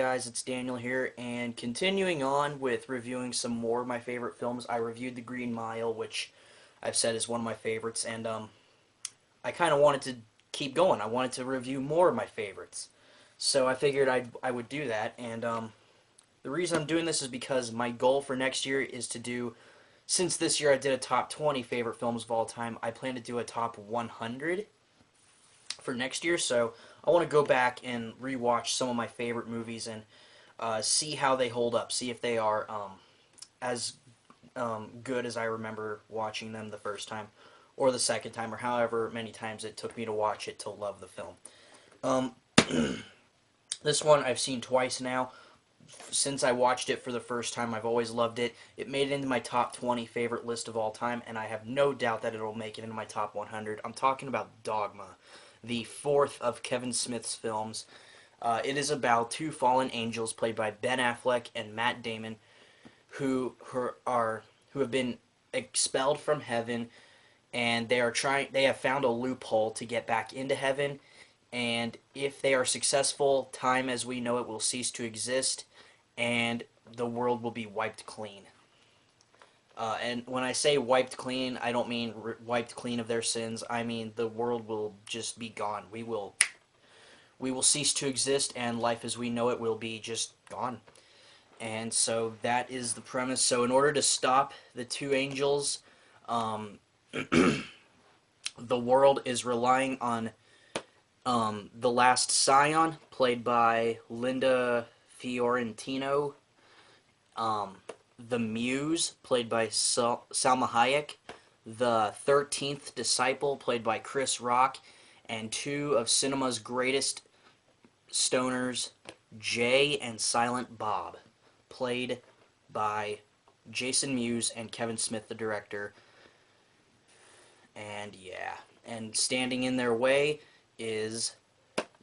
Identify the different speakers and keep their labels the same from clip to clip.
Speaker 1: guys? It's Daniel here, and continuing on with reviewing some more of my favorite films. I reviewed The Green Mile, which I've said is one of my favorites, and I kind of wanted to keep going. I wanted to review more of my favorites. So I figured I would do that, and the reason I'm doing this is because my goal for next year is to do, since this year I did a top 20 favorite films of all time, I plan to do a top 100 for next year, so I want to go back and rewatch some of my favorite movies and see how they hold up, see if they are as good as I remember watching them the first time, or the second time, or however many times it took me to watch it to love the film. This one I've seen twice now. Since I watched it for the first time, I've always loved it. It made it into my top 20 favorite list of all time, and I have no doubt that it'll make it into my top 100. I'm talking about Dogma, the fourth of Kevin Smith's films. It is about two fallen angels played by Ben Affleck and Matt Damon, who have been expelled from heaven, and they have found a loophole to get back into heaven. And if they are successful, time as we know it will cease to exist, and the world will be wiped clean. And when I say wiped clean, I don't mean wiped clean of their sins. I mean the world will just be gone. We will cease to exist, and life as we know it will be just gone. And so that is the premise. So in order to stop the two angels, the world is relying on the last Scion, played by Linda Fiorentino, the Muse, played by Salma Hayek, the 13th Disciple, played by Chris Rock, and two of cinema's greatest stoners, Jay and Silent Bob, played by Jason Mewes and Kevin Smith, the director. And yeah, and standing in their way is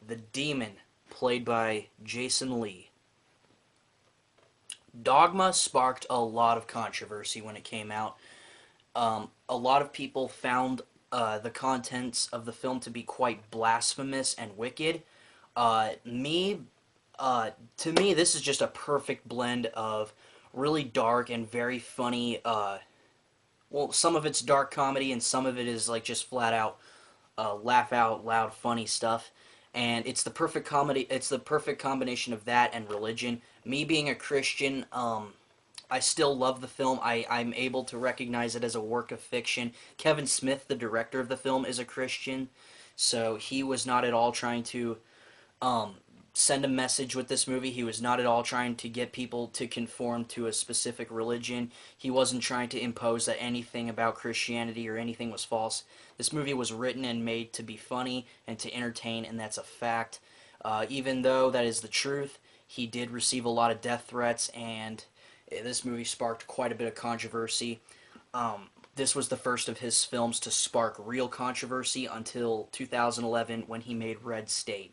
Speaker 1: the Demon, played by Jason Lee. Dogma sparked a lot of controversy when it came out. A lot of people found the contents of the film to be quite blasphemous and wicked. To me, this is just a perfect blend of really dark and very funny. Well, some of it's dark comedy, and some of it is like just flat out laugh out loud funny stuff. And it's the perfect comedy. It's the perfect combination of that and religion. Me being a Christian, I still love the film. I'm able to recognize it as a work of fiction. Kevin Smith, the director of the film, is a Christian, so he was not at all trying to send a message with this movie. He was not at all trying to get people to conform to a specific religion. He wasn't trying to impose that anything about Christianity or anything was false. This movie was written and made to be funny and to entertain, and that's a fact. Even though that is the truth, he did receive a lot of death threats, and this movie sparked quite a bit of controversy. This was the first of his films to spark real controversy until 2011 when he made Red State.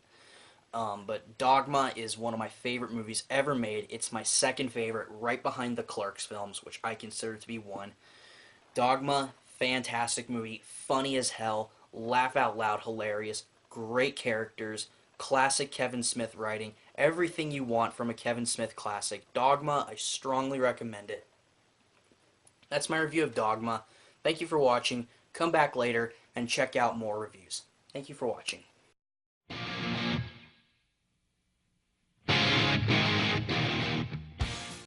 Speaker 1: But Dogma is one of my favorite movies ever made. It's my second favorite, right behind the Clerks films, which I consider to be one. Dogma, fantastic movie, funny as hell, laugh out loud, hilarious, great characters, classic Kevin Smith writing, everything you want from a Kevin Smith classic. Dogma, I strongly recommend it. That's my review of Dogma. Thank you for watching. Come back later and check out more reviews. Thank you for watching.